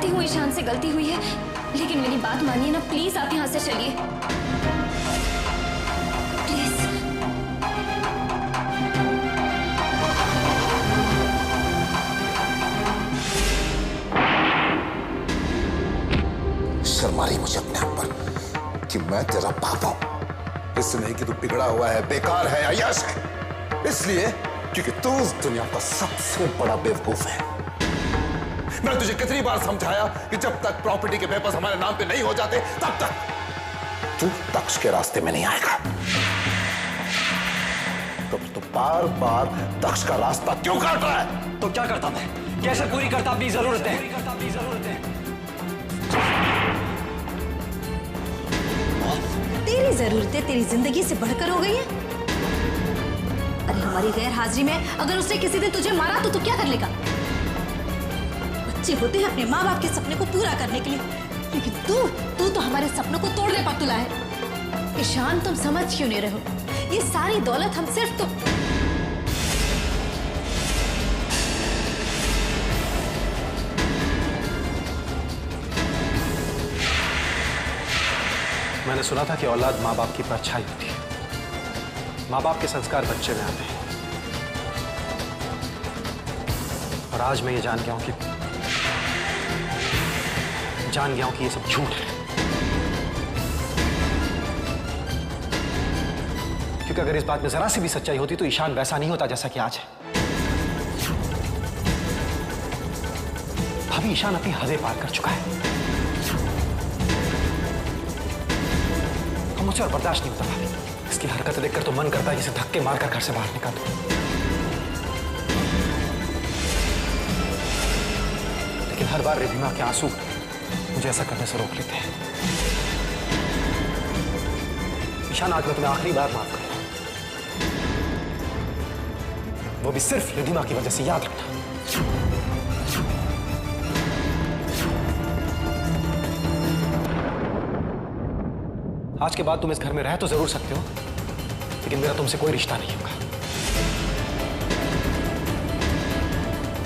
जानती हूँ ईशान से गलती हुई है, लेकिन मेरी बात मानिए ना प्लीज, आप यहाँ से चलिए प्लीज। शर्म आ रही मुझे अपने आप पर कि मैं तेरा बाप हूं। इससे नहीं कि तू बिगड़ा हुआ है, बेकार है, अय्याश है, इसलिए क्योंकि तू इस दुनिया का सबसे बड़ा बेवकूफ है। मैंने तुझे कितनी बार समझाया कि जब तक प्रॉपर्टी के पेपर्स हमारे नाम पे नहीं हो जाते तब तक तू तक्ष के रास्ते में नहीं आएगा। तो बार बार तक्ष का रास्ता क्यों काट रहा है? तो क्या करता मैं? कैसे पूरी करता अपनी जरूरतें? तेरी जरूरतें तेरी जिंदगी से बढ़कर हो गई है। अरे हमारी गैर हाजिरी में अगर उसने किसी दिन तुझे मारा तो तू क्या कर लेगा? बच्चे होते हैं अपने माँ बाप के सपने को पूरा करने के लिए, लेकिन तू तो हमारे सपनों को तोड़ने पर तुला है। ईशान, तुम समझ क्यों नहीं रहे हो? ये सारी दौलत हम सिर्फ तुम। मैंने सुना था कि औलाद माँ बाप की परछाई होती है। माँ बाप के संस्कार बच्चे में आते हैं, और आज मैं ये जान गया हूं कि ये सब झूठ है। क्योंकि अगर इस बात में जरा सी भी सच्चाई होती तो ईशान वैसा नहीं होता जैसा कि आज है। अभी ईशान अपनी हदें पार कर चुका है। मुझसे और बर्दाश्त नहीं होता भाभी। इसकी हरकतें देखकर तो मन करता है इसे धक्के मारकर घर से बाहर निकाल दूं। लेकिन हर बार रिधिमा के आंसू मुझे ऐसा करने से रोक लेते हैं। ईशान, आज मैं तुम्हें आखिरी बार माफ करूंगा, वो भी सिर्फ रिधिमा की वजह से, याद रखना। आज के बाद तुम इस घर में रह तो जरूर सकते हो, लेकिन मेरा तुमसे कोई रिश्ता नहीं होगा।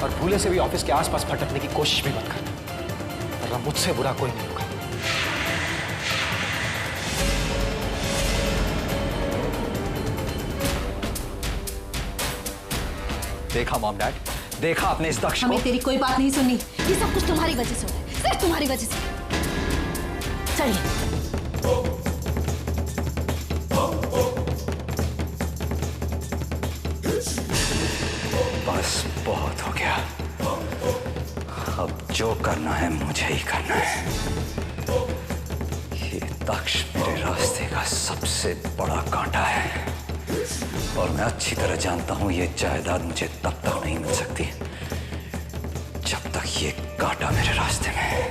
और भूले से भी ऑफिस के आसपास भटकने की कोशिश भी मत करना, वरना मुझसे बुरा कोई नहीं होगा। देखा मॉम डैड, देखा आपने इस दक्ष को? हमें तेरी कोई बात नहीं सुननी। ये सब कुछ तुम्हारी वजह से हो रहा है, सिर्फ तुम्हारी वजह से। चलिए। बस बहुत हो गया। अब जो करना है मुझे ही करना है। ये दक्ष मेरे रास्ते का सबसे बड़ा कांटा है, और मैं अच्छी तरह जानता हूं ये जायदाद मुझे तब तक नहीं मिल सकती जब तक ये कांटा मेरे रास्ते में है।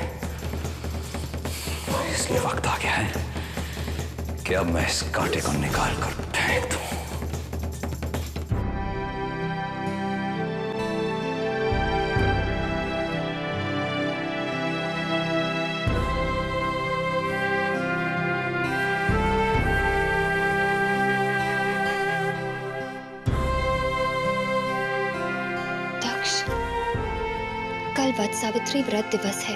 इसलिए वक्त आ गया है कि अब मैं इस कांटे को निकाल कर फेंक दूं। कल वट सावित्री व्रत दिवस है।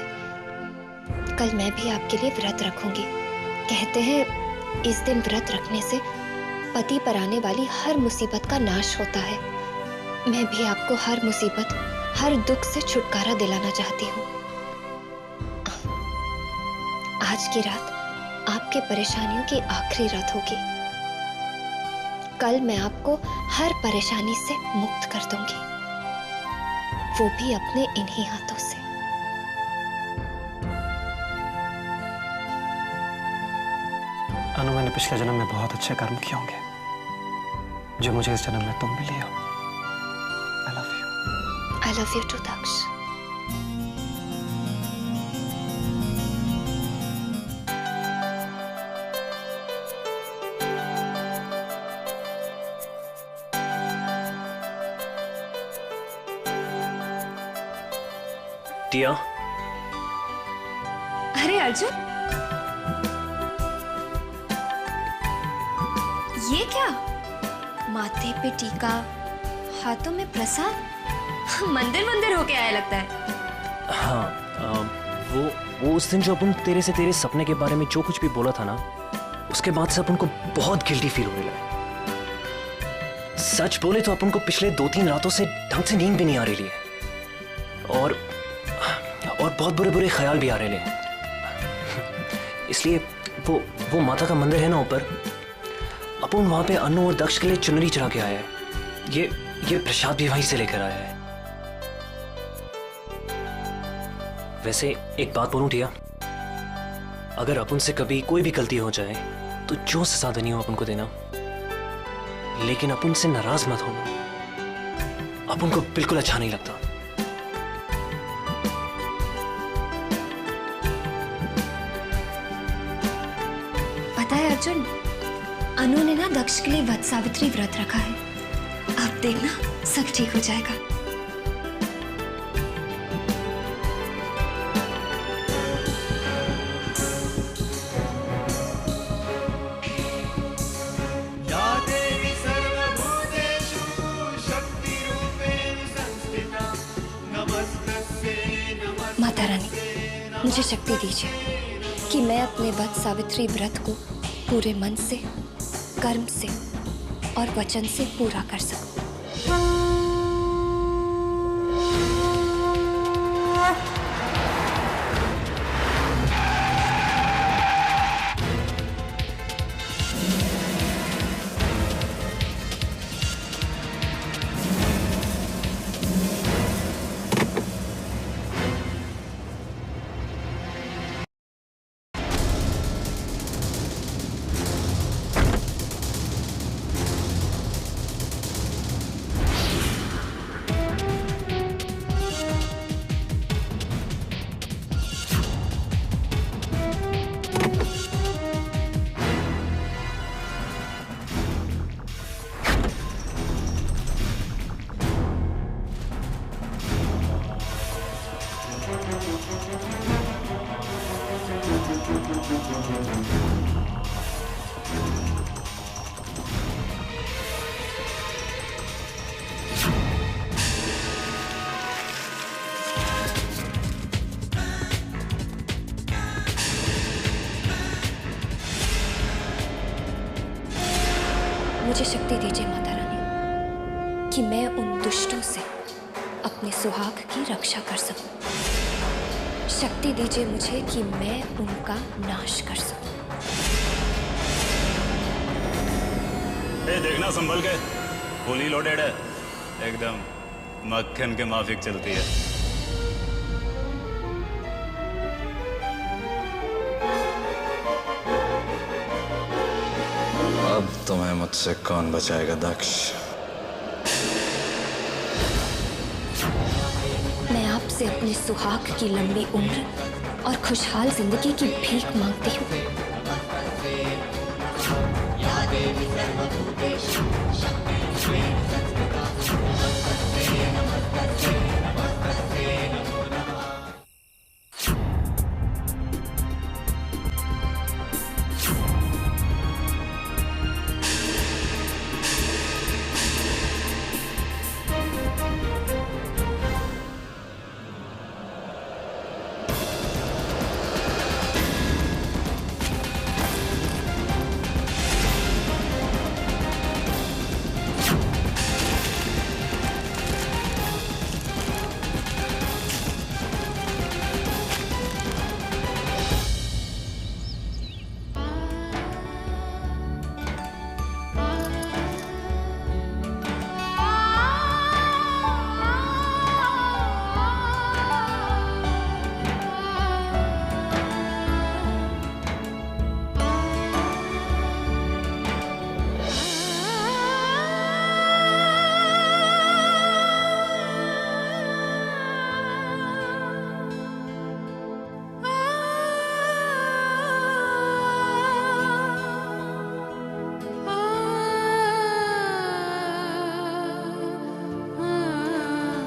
कल मैं भी आपके लिए व्रत रखूंगी। कहते हैं इस दिन व्रत रखने से पति पर आने वाली हर मुसीबत का नाश होता है। मैं भी आपको हर मुसीबत, हर दुख से छुटकारा दिलाना चाहती हूँ। आज की रात आपके परेशानियों की आखिरी रात होगी। कल मैं आपको हर परेशानी से मुक्त कर दूंगी, वो भी अपने इन्हीं हाथों से। अनु, मैंने पिछले जन्म में बहुत अच्छे कर्म किए होंगे जो मुझे इस जन्म में तुम मिली हो। I love you. I love you too, दक्ष। टिया। अरे अर्जुन, ये क्या? माथे पे टीका, हाथों में प्रसाद। मंदिर मंदिर होके आया लगता है। हाँ, वो उस दिन जो अपन तेरे से तेरे सपने के बारे में जो कुछ भी बोला था ना, उसके बाद से अपन को बहुत गिल्टी फील होने लगा। सच बोले तो अपन को पिछले 2-3 रातों से ढंग से नींद भी नहीं आ रही है, और बहुत बुरे बुरे ख्याल भी आ रहे हैं। इसलिए वो माता का मंदिर है ना ऊपर, अपन वहां पे अनु और दक्ष के लिए चुनरी चढ़ा के आया है। ये प्रसाद भी वहीं से लेकर आया है। वैसे एक बात बोलूं टिया, अगर अपन से कभी कोई भी गलती हो जाए तो जो सजा देनी हो अपन को देना, लेकिन अपन से नाराज मत होना। अपन को बिल्कुल अच्छा नहीं लगता। पता है अर्जुन, अनु ने ना दक्ष के लिए वट सावित्री व्रत रखा है। आप देखना सब ठीक हो जाएगा। माता रानी, मुझे शक्ति दीजिए कि मैं अपने वट सावित्री व्रत को पूरे मन से, कर्म से और वचन से पूरा कर सकूं। मुझे शक्ति दीजिए माता रानी कि मैं उन दुष्टों से अपने सुहाग की रक्षा कर सकूं। शक्ति दीजिए मुझे कि मैं उनका नाश कर सकूं। देखना संभल के, फुली लोडेड है एकदम, मक्खन के माफिक चलती है। अब तुम्हें मुझसे कौन बचाएगा दक्ष? मैं आपसे अपने सुहाग की लंबी उम्र और खुशहाल जिंदगी की भीख मांगती हूँ।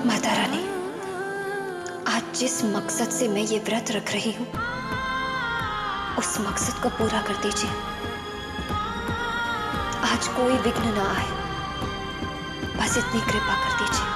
माता रानी, आज जिस मकसद से मैं ये व्रत रख रही हूँ, उस मकसद को पूरा कर दीजिए। आज कोई विघ्न ना आए, बस इतनी कृपा कर दीजिए।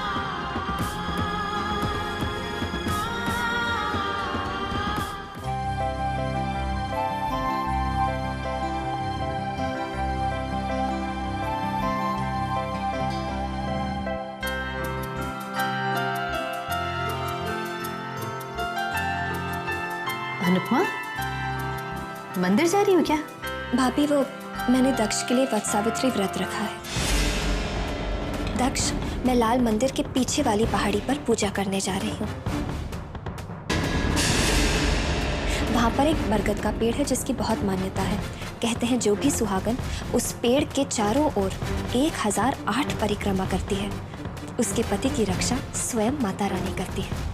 अनुपमा, मंदिर जा रही हो क्या? भाभी वो मैंने दक्ष के लिए वट सावित्री व्रत रखा है। दक्ष, मैं लाल मंदिर के पीछे वाली पहाड़ी पर पूजा करने जा रही हूँ। वहां पर एक बरगद का पेड़ है जिसकी बहुत मान्यता है। कहते हैं जो भी सुहागन उस पेड़ के चारों ओर 1008 परिक्रमा करती है, उसके पति की रक्षा स्वयं माता रानी करती है।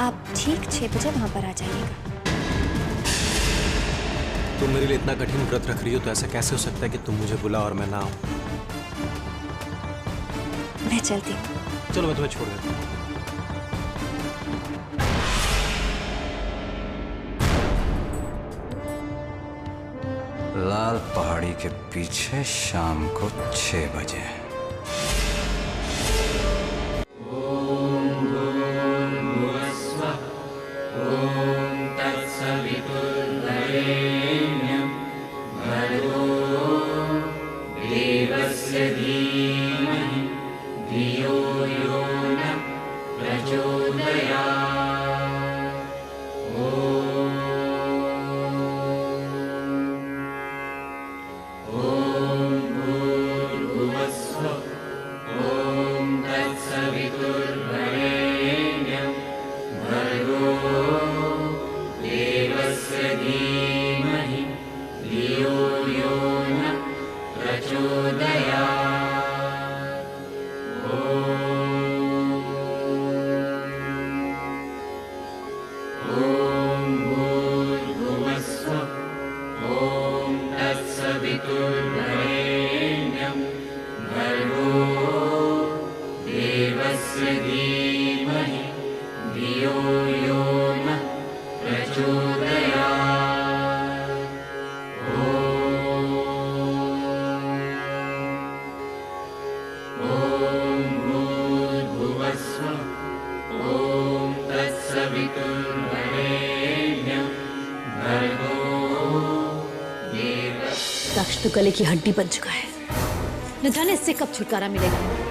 आप ठीक 6 बजे वहां पर आ जाइएगा। तुम मेरे लिए इतना कठिन व्रत रख रही हो तो ऐसा कैसे हो सकता है कि तुम मुझे बुला और मैं ना आऊं? मैं चलती हूँ। चलो मैं तुम्हें छोड़ देता हूँ। लाल पहाड़ी के पीछे शाम को 6 बजे। दक्ष तो गले की हड्डी बन चुका है, न जाने इससे कब छुटकारा मिलेगा।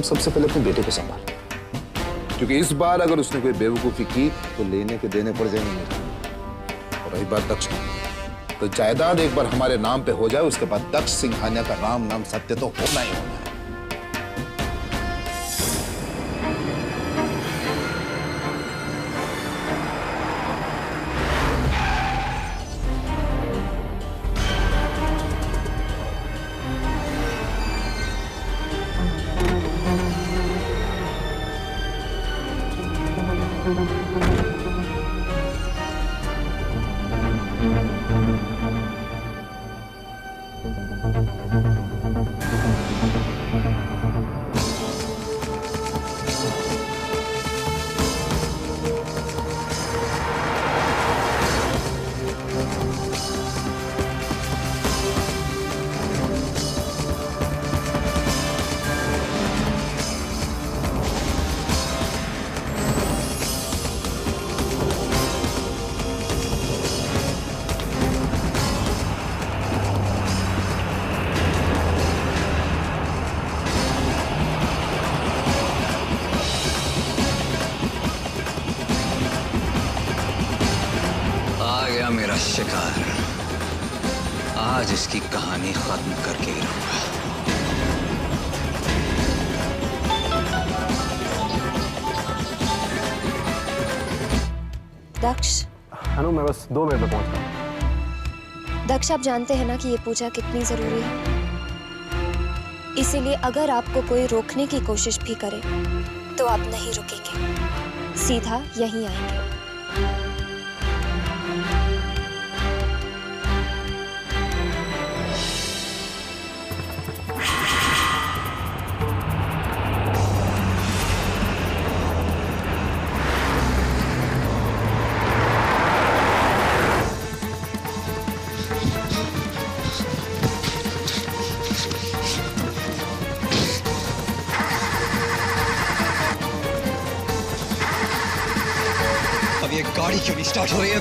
सबसे पहले अपने बेटे को संभाल, क्योंकि इस बार अगर उसने कोई बेवकूफी की तो लेने के देने पड़ जाएंगे मुझे। और रही बात दक्ष की, तो जायदाद एक बार हमारे नाम पे हो जाए, उसके बाद दक्ष सिंघानिया का राम नाम सत्य तो होना ही होना है। मेरा शिकार, आज इसकी कहानी खत्म करके ही रहूंगा। दक्ष, अनु मैं बस 2 मिनट में पहुंच रहा हूं। दक्ष, आप जानते हैं ना कि ये पूजा कितनी जरूरी है, इसीलिए अगर आपको कोई रोकने की कोशिश भी करे तो आप नहीं रुकेंगे, सीधा यहीं आएंगे। क्यों नहीं स्टार्ट हो रही है?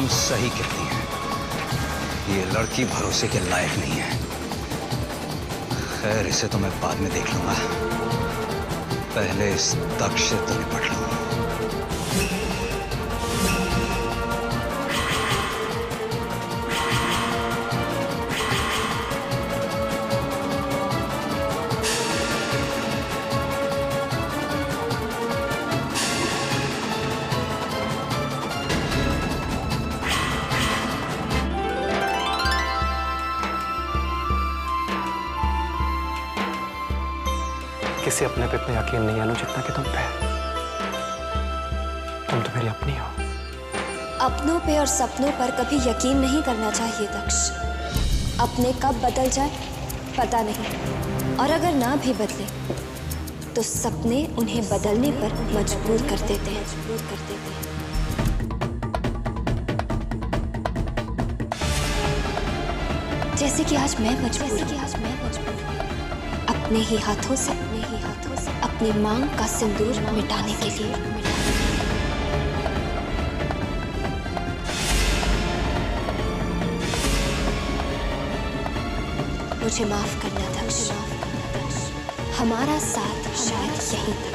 सही कहती है, ये लड़की भरोसे के लायक नहीं है। खैर, इसे तो मैं बाद में देख लूंगा, पहले इस तख्त से तो निपट लूंगा। किसी अपने पे इतना यकीन नहीं है अनु जितना कि तुम पे। तुम तो मेरी अपनी हो। अपनों पे और सपनों पर कभी यकीन नहीं करना चाहिए दक्ष। अपने कब बदल जाए पता नहीं, और अगर ना भी बदले तो सपने उन्हें बदलने पर मजबूर कर देते हैं। जैसे कि आज मैं मजबूर अपने ही हाथों से अपनी मांग का सिंदूर मिटाने के लिए। मुझे माफ करना दक्ष, हमारा साथ शायद यहीं तक।